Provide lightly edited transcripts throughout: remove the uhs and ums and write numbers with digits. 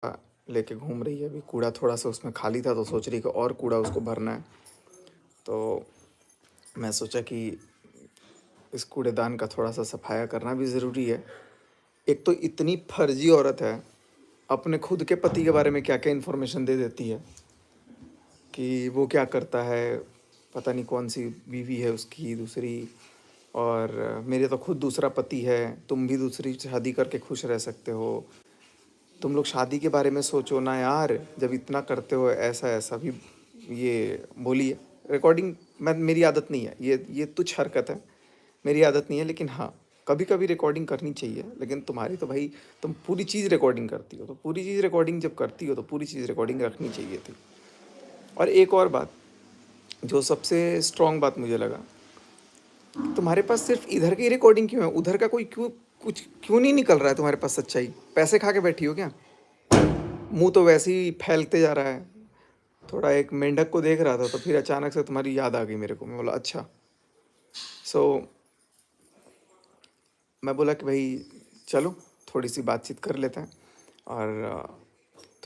लेके घूम रही है। अभी कूड़ा थोड़ा सा उसमें खाली था तो सोच रही कि और कूड़ा उसको भरना है। तो मैं सोचा कि इस कूड़ेदान का थोड़ा सा सफाया करना भी ज़रूरी है। एक तो इतनी फर्जी औरत है, अपने खुद के पति के बारे में क्या क्या इन्फॉर्मेशन दे देती है कि वो क्या करता है, पता नहीं कौन सी बीवी है उसकी दूसरी, और मेरे तो खुद दूसरा पति है, तुम भी दूसरी शादी करके खुश रह सकते हो। तुम लोग शादी के बारे में सोचो ना यार, जब इतना करते हो। ऐसा ऐसा भी ये बोली है। रिकॉर्डिंग मैं मेरी आदत नहीं है, ये तुच्छ हरकत है, मेरी आदत नहीं है। लेकिन हाँ, कभी कभी रिकॉर्डिंग करनी चाहिए। लेकिन तुम्हारी तो भाई, तुम पूरी चीज़ रिकॉर्डिंग करती हो, तो पूरी चीज़ रिकॉर्डिंग जब करती हो तो पूरी चीज़ रिकॉर्डिंग रखनी चाहिए थी। और एक और बात, जो सबसे स्ट्रांग बात मुझे लगा, तुम्हारे पास सिर्फ इधर की रिकॉर्डिंग क्यों है? उधर का कोई कुछ क्यों नहीं निकल रहा है तुम्हारे पास? सच्चाई पैसे खा के बैठी हो क्या? मुंह तो वैसे ही फैलते जा रहा है। थोड़ा एक मेंढक को देख रहा था तो फिर अचानक से तुम्हारी याद आ गई मेरे को। मैं बोला अच्छा। सो मैं बोला कि भाई चलो थोड़ी सी बातचीत कर लेते हैं। और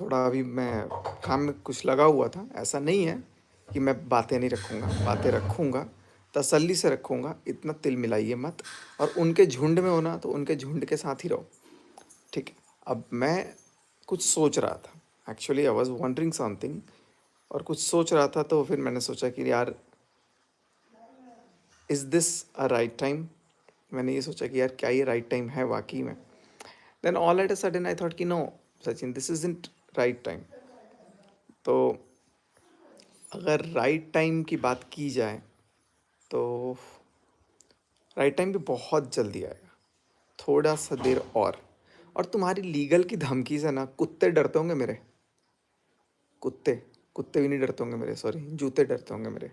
थोड़ा अभी मैं काम में कुछ लगा हुआ था। ऐसा नहीं है कि मैं बातें नहीं रखूँगा, बातें रखूँगा, तसल्ली से रखूँगा। इतना तिल मिलाइए मत। और उनके झुंड में हो ना तो उनके झुंड के साथ ही रहो, ठीक है? अब मैं कुछ सोच रहा था, actually I was wondering something. और कुछ सोच रहा था तो फिर मैंने सोचा कि यार, is this a right time? मैंने ये सोचा कि यार क्या ये राइट टाइम है वाकई में? Then all at a sudden I thought कि no Sachin, this is isn't right time. तो अगर राइट टाइम की बात की जाए तो राइट टाइम भी बहुत जल्दी आएगा, थोड़ा सा देर और तुम्हारी लीगल की धमकी से ना कुत्ते डरते होंगे मेरे। कुत्ते कुत्ते भी नहीं डरते होंगे मेरे, सॉरी, जूते डरते होंगे मेरे।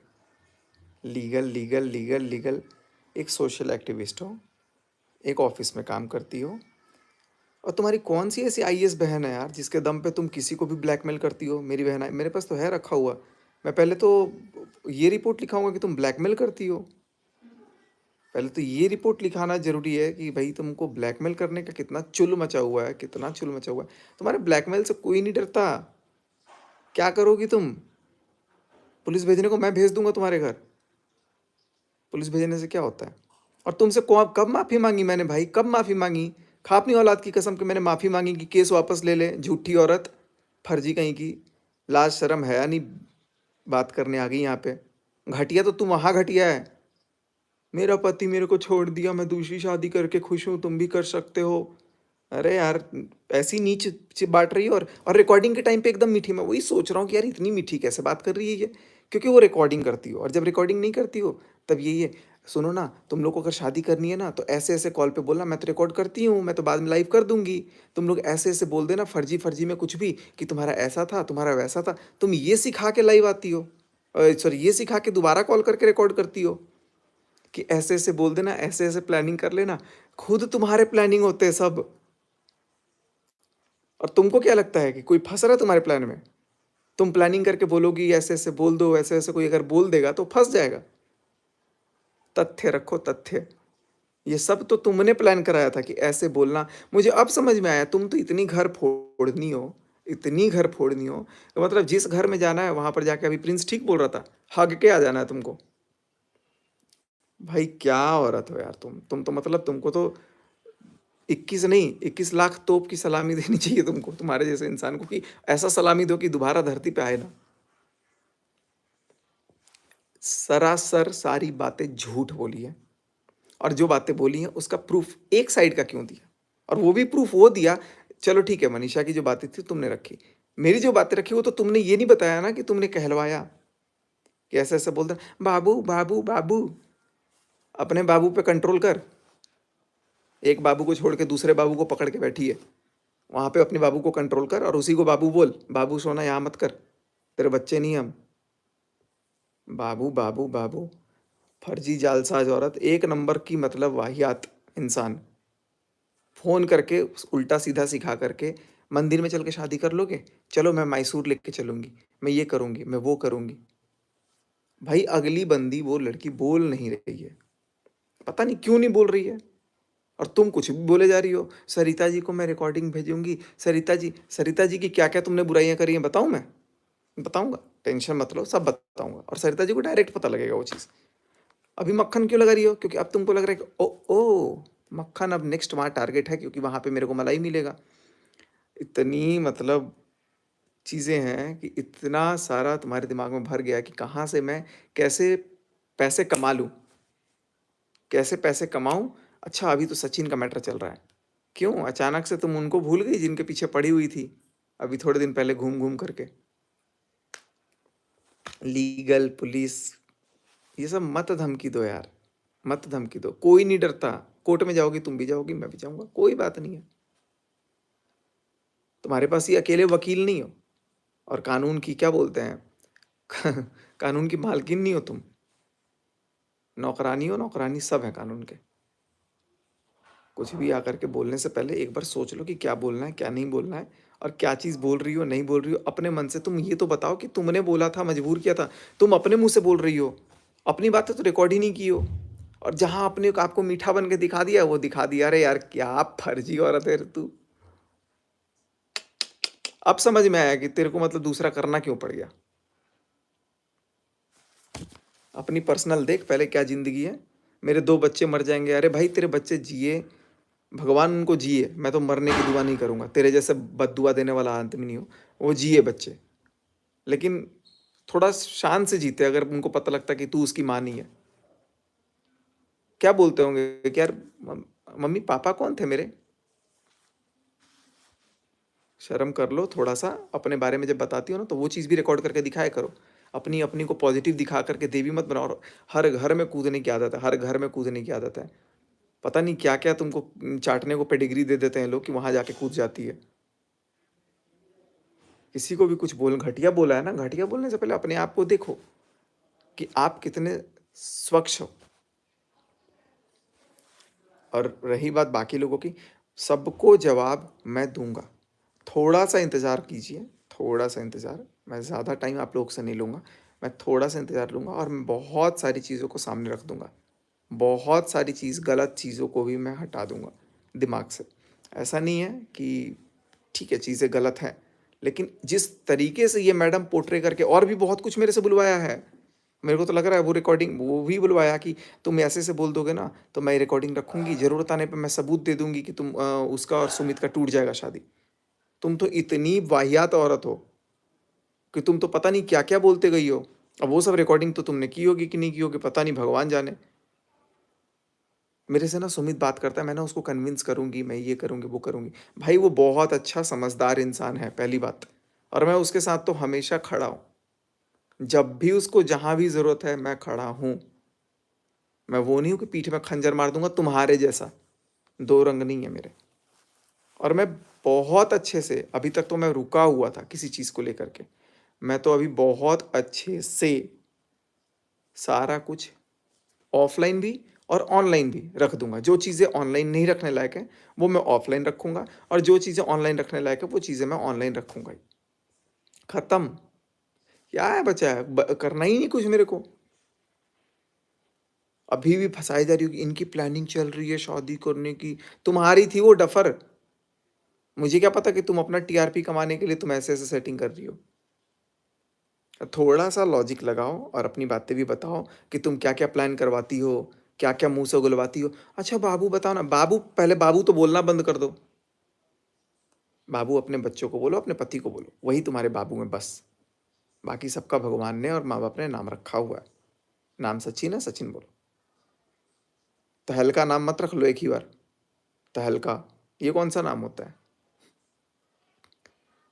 Legal legal legal legal. एक सोशल एक्टिविस्ट हो, एक ऑफिस में काम करती हो, और तुम्हारी कौन सी ऐसी आईएएस बहन है यार जिसके दम पे तुम किसी को भी ब्लैकमेल करती हो? मेरी बहन है, मेरे पास तो है रखा हुआ। मैं पहले तो ये रिपोर्ट लिखाऊंगा कि तुम ब्लैकमेल करती हो। पहले तो ये रिपोर्ट लिखाना जरूरी है कि भाई तुमको ब्लैकमेल करने का कितना चुल मचा हुआ है, कितना चुल मचा हुआ है। तुम्हारे ब्लैकमेल से कोई नहीं डरता। क्या करोगी तुम? पुलिस भेजने को मैं भेज दूंगा तुम्हारे घर। पुलिस भेजने से क्या होता है? और तुमसे कब माफ़ी मांगी मैंने भाई? कब माफ़ी मांगी? खा अपनी औलाद की कसम कि मैंने माफ़ी मांगी कि केस वापस ले ले? झूठी औरत, फर्जी कहीं की। लाज शर्म है या नहीं? बात करने आ गई यहाँ पे। घटिया तो तू वहाँ घटिया है। मेरा पति मेरे को छोड़ दिया, मैं दूसरी शादी करके खुश हूँ, तुम भी कर सकते हो। अरे यार, ऐसी नीच बांट रही है। और रिकॉर्डिंग के टाइम पे एकदम मीठी। मैं वही सोच रहा हूँ कि यार इतनी मीठी कैसे बात कर रही है ये? क्योंकि वो रिकॉर्डिंग करती हो, और जब रिकॉर्डिंग नहीं करती हो तब यही है। सुनो ना, तुम लोग को अगर शादी करनी है ना तो ऐसे ऐसे कॉल पे बोलना, मैं तो रिकॉर्ड करती हूँ, मैं तो बाद में लाइव कर दूंगी। तुम लोग ऐसे ऐसे बोल देना फर्जी फर्जी में कुछ भी, कि तुम्हारा ऐसा था, तुम्हारा वैसा था। तुम ये सिखा के लाइव आती हो, सॉरी, ये सिखा के दोबारा कॉल करके रिकॉर्ड करती हो कि ऐसे ऐसे बोल देना, ऐसे ऐसे प्लानिंग कर लेना। खुद तुम्हारे प्लानिंग होते हैं सब। और तुमको क्या लगता है कि कोई फंस रहा है तुम्हारे प्लान में? तुम प्लानिंग करके बोलोगी ऐसे ऐसे बोल दो, ऐसे ऐसे कोई अगर बोल देगा तो फंस जाएगा। तथ्य रखो, तथ्य। ये सब तो तुमने प्लान कराया था कि ऐसे बोलना। मुझे अब समझ में आया, तुम तो इतनी घर फोड़नी हो, इतनी घर फोड़नी हो, तो मतलब जिस घर में जाना है वहां पर जाके, अभी प्रिंस ठीक बोल रहा था, हग के आ जाना है तुमको। भाई क्या औरत हो यार तुम तो मतलब तुमको तो 21 नहीं, 21 लाख तोप की सलामी देनी चाहिए तुमको, तुम्हारे जैसे इंसान को, कि ऐसा सलामी दो कि दोबारा धरती पे आए ना। सरासर सारी बातें झूठ बोली है। और जो बातें बोली हैं उसका प्रूफ एक साइड का क्यों दिया? और वो भी प्रूफ वो दिया। चलो ठीक है, मनीषा की जो बातें थी तुमने रखी, मेरी जो बातें रखी वो तो तुमने ये नहीं बताया ना कि तुमने कहलवाया कि ऐसे ऐसे बोलते बाबू बाबू बाबू। अपने बाबू पे कंट्रोल कर। एक बाबू को छोड़ के दूसरे बाबू को पकड़ के बैठी है। वहां पे अपने बाबू को कंट्रोल कर और उसी को बाबू बोल, बाबू सोना यहाँ मत कर, तेरे बच्चे नहीं हम। बाबू बाबू बाबू। फर्जी जालसाज औरत, एक नंबर की मतलब वाहियात इंसान। फोन करके उल्टा सीधा सिखा करके मंदिर में चल के शादी कर लोगे? चलो मैं मैसूर लेके चलूंगी, मैं ये करूंगी, मैं वो करूंगी। भाई अगली बंदी वो लड़की बोल नहीं रही है, पता नहीं क्यों नहीं बोल रही है। और तुम कुछ भी बोले जा रही हो, सरिता जी को मैं रिकॉर्डिंग भेजूंगी, सरिता जी की क्या क्या तुमने बुराइयां करी हैं बताऊं मैं? बताऊंगा, टेंशन मत लो, सब बताऊंगा। और सरिता जी को डायरेक्ट पता लगेगा वो चीज़। अभी मक्खन क्यों लगा रही हो? क्योंकि अब तुमको लग रहा है कि ओ मक्खन अब नेक्स्ट वहाँ टारगेट है, क्योंकि वहाँ पे मेरे को मलाई मिलेगा। इतनी मतलब चीज़ें हैं कि इतना सारा तुम्हारे दिमाग में भर गया कि कहाँ से मैं कैसे पैसे कमा लूँ, कैसे पैसे कमाऊँ। अच्छा अभी तो सचिन का मैटर चल रहा है। क्यों अचानक से तुम उनको भूल गई जिनके पीछे पड़ी हुई थी अभी थोड़े दिन पहले घूम घूम करके? लीगल पुलिस ये सब मत धमकी दो यार, मत धमकी दो। कोई नहीं डरता। कोर्ट में जाओगी, तुम भी जाओगी, मैं भी जाऊंगा, कोई बात नहीं है। तुम्हारे पास ये अकेले वकील नहीं हो और कानून की क्या बोलते हैं कानून की मालकिन नहीं हो तुम। नौकरानी हो, नौकरानी सब है कानून के। कुछ भी आकर के बोलने से पहले एक बार सोच लो कि क्या बोलना है क्या नहीं बोलना है, और क्या चीज़ बोल रही हो नहीं बोल रही हो अपने मन से। तुम ये तो बताओ कि तुमने बोला था, मजबूर किया था, तुम अपने मुंह से बोल रही हो। अपनी बातें तो रिकॉर्ड ही नहीं की हो, और जहां अपने आपको मीठा बन के दिखा दिया वो दिखा दिया। अरे यार क्या फर्जी औरत है रे तू। अब समझ में आया कि तेरे को मतलब दूसरा करना क्यों पड़ गया। अपनी पर्सनल देख पहले क्या जिंदगी है। मेरे 2 बच्चे मर जाएंगे, अरे भाई तेरे बच्चे जिए, भगवान उनको जिए, मैं तो मरने की दुआ नहीं करूंगा, तेरे जैसे बददुआ देने वाला आदमी नहीं हो। वो जिए बच्चे, लेकिन थोड़ा शान से जीते, अगर उनको पता लगता कि तू उसकी माँ नहीं है। क्या बोलते होंगे कि यार मम्मी पापा कौन थे मेरे? शर्म कर लो थोड़ा सा। अपने बारे में जब बताती हो ना तो वो चीज़ भी रिकॉर्ड करके दिखाया करो। अपनी अपनी को पॉजिटिव दिखा करके देवी मत बनाओ। और हर घर में कूदने की आदत है, हर घर में कूदने की आदत है। पता नहीं क्या क्या तुमको चाटने को पेडिग्री दे देते हैं लोग कि वहां जाके कूद जाती है। किसी को भी कुछ बोल घटिया बोला है ना, घटिया बोलने से पहले अपने आप को देखो कि आप कितने स्वच्छ हो। और रही बात बाकी लोगों की, सबको जवाब मैं दूंगा। थोड़ा सा इंतज़ार कीजिए, थोड़ा सा इंतज़ार। मैं ज़्यादा टाइम आप लोगों से नहीं लूँगा। मैं थोड़ा सा इंतज़ार लूँगा और मैं बहुत सारी चीज़ों को सामने रख दूँगा। बहुत सारी चीज़ गलत चीज़ों को भी मैं हटा दूँगा दिमाग से। ऐसा नहीं है कि ठीक है चीज़ें गलत हैं, लेकिन जिस तरीके से ये मैडम पोर्ट्रे करके और भी बहुत कुछ मेरे से बुलवाया है। मेरे को तो लग रहा है वो रिकॉर्डिंग वो भी बुलवाया कि तुम ऐसे बोल दोगे ना तो मैं रिकॉर्डिंग रखूंगी, ज़रूरत आने पे मैं सबूत दे दूंगी कि तुम उसका और सुमित का टूट जाएगा शादी। तुम तो इतनी वाहियात औरत हो कि तुम तो पता नहीं क्या क्या बोलते गई हो। अब वो सब रिकॉर्डिंग तो तुमने की होगी कि नहीं की होगी पता नहीं, भगवान जाने। मेरे से ना सुमित बात करता है, मैं ना उसको कन्विंस करूंगी, मैं ये करूंगी वो करूंगी। भाई वो बहुत अच्छा समझदार इंसान है पहली बात, और मैं उसके साथ तो हमेशा खड़ा हूँ। जब भी उसको जहां भी जरूरत है मैं खड़ा हूँ। मैं वो नहीं हूँ कि पीठ में खंजर मार दूंगा तुम्हारे जैसा। दो रंग नहीं है मेरे। और मैं बहुत अच्छे से, अभी तक तो मैं रुका हुआ था किसी चीज़ को लेकर के, मैं तो अभी बहुत अच्छे से सारा कुछ ऑफलाइन भी और ऑनलाइन भी रख दूंगा। जो चीज़ें ऑनलाइन नहीं रखने लायक है वो मैं ऑफलाइन रखूंगा, और जो चीज़ें ऑनलाइन रखने लायक है वो चीज़ें मैं ऑनलाइन रखूंगा। खत्म। क्या है बचा है? करना ही नहीं कुछ मेरे को। अभी भी फंसाई जा रही हो कि इनकी प्लानिंग चल रही है शादी करने की। तुम्हारी थी वो डफर। मुझे क्या पता कि तुम अपना टीआरपी कमाने के लिए तुम ऐसे ऐसे सेटिंग कर रही हो। थोड़ा सा लॉजिक लगाओ और अपनी बातें भी बताओ कि तुम क्या क्या प्लान करवाती हो, क्या क्या मुंह से उगलवाती हो। अच्छा बाबू बताओ ना, बाबू पहले बाबू तो बोलना बंद कर दो। बाबू अपने बच्चों को बोलो, अपने पति को बोलो, वही तुम्हारे बाबू में बस। बाकी सबका भगवान ने और माँ बाप ने नाम रखा हुआ है। नाम सचिन है, सचिन बोलो। तहलका नाम मत रख लो एक ही बार। तहलका ये कौन सा नाम होता है?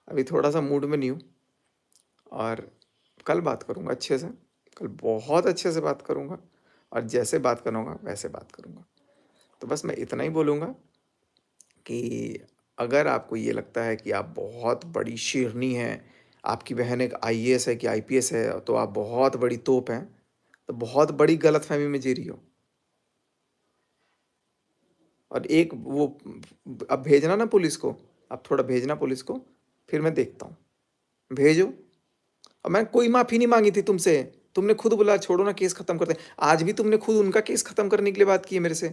अभी थोड़ा सा मूड में नहीं हूँ, और कल बात करूँगा अच्छे से। कल बहुत अच्छे से बात करूँगा, और जैसे बात करूँगा वैसे बात करूँगा। तो बस मैं इतना ही बोलूँगा कि अगर आपको ये लगता है कि आप बहुत बड़ी शेरनी हैं, आपकी बहन एक आईएएस है कि आईपीएस है, तो आप बहुत बड़ी तोप हैं, तो बहुत बड़ी गलतफहमी में जी रही हो। और एक वो अब भेजना ना पुलिस को, अब थोड़ा भेजना पुलिस को, फिर मैं देखता हूँ। भेजो। और मैं कोई माफ़ी नहीं मांगी थी तुमसे। तुमने खुद बोला छोड़ो ना केस खत्म करते हैं। आज भी तुमने खुद उनका केस खत्म करने के लिए बात की है मेरे से।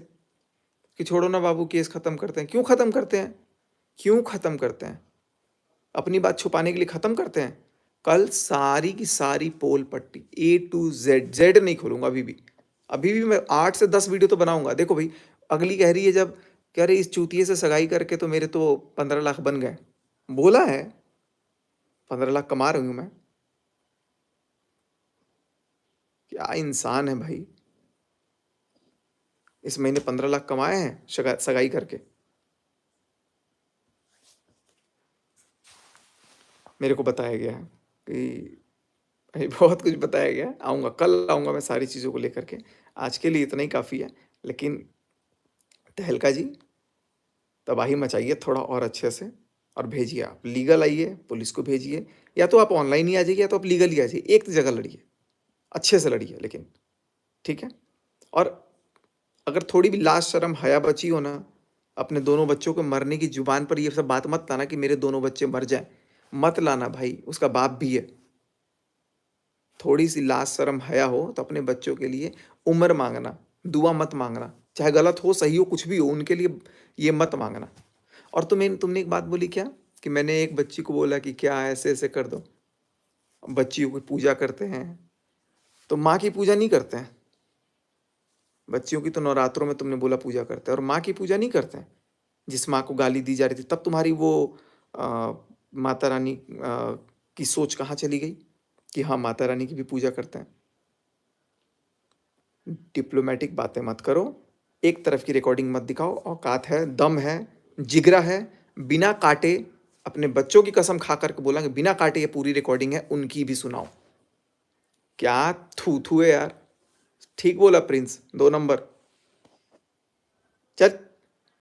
कि छोड़ो ना बाबू, केस खत्म करते हैं। क्यों खत्म करते हैं? क्यों खत्म करते हैं? अपनी बात छुपाने के लिए खत्म करते हैं। कल सारी की सारी पोल पट्टी A to Z, Z नहीं खोलूंगा अभी भी मैं 8 से 10 वीडियो तो बनाऊंगा। देखो भाई, अगली कह रही है जब, कह रही इस चूतिए से सगाई करके तो मेरे तो 15 लाख बन गए। बोला है 15 लाख कमा रही हूं मैं। क्या इंसान है भाई, इस महीने 15 लाख कमाए हैं सगाई करके। मेरे को बताया गया है कि भाई बहुत कुछ बताया गया है। आऊँगा, कल आऊँगा मैं सारी चीज़ों को लेकर के। आज के लिए इतना ही काफ़ी है। लेकिन तहलका जी, तबाही मचाइए थोड़ा और अच्छे से, और भेजिए आप। लीगल आइए, पुलिस को भेजिए, या तो आप ऑनलाइन ही आ जाइए या तो आप लीगल ही आ जाइए। एक जगह लड़िए, अच्छे से लड़िए लेकिन, ठीक है? और अगर थोड़ी भी लाज शर्म हया बची हो ना, अपने दोनों बच्चों के मरने की जुबान पर ये सब बात मत लाना कि मेरे दोनों बच्चे मर जाएं। मत लाना भाई, उसका बाप भी है। थोड़ी सी लाज शर्म हया हो तो अपने बच्चों के लिए उम्र मांगना, दुआ मत मांगना। चाहे गलत हो सही हो कुछ भी हो, उनके लिए ये मत मांगना। और तुमने एक बात बोली क्या, कि मैंने एक बच्ची को बोला कि क्या ऐसे ऐसे कर दो। बच्चियों की पूजा करते हैं तो माँ की पूजा नहीं करते हैं। बच्चियों की तो नवरात्रों में तुमने बोला पूजा करते हैं, और माँ की पूजा नहीं करते हैं। जिस माँ को गाली दी जा रही थी, तब तुम्हारी वो माता रानी की सोच कहाँ चली गई कि हाँ माता रानी की भी पूजा करते हैं। डिप्लोमेटिक बातें मत करो, एक तरफ की रिकॉर्डिंग मत दिखाओ। औकात है, दम है, जिगरा है, बिना काटे अपने बच्चों की कसम खा करके बोला कि बिना काटे ये पूरी रिकॉर्डिंग है, उनकी भी सुनाओ। क्या थू थू है यार। ठीक बोला प्रिंस, 2 नंबर। चल।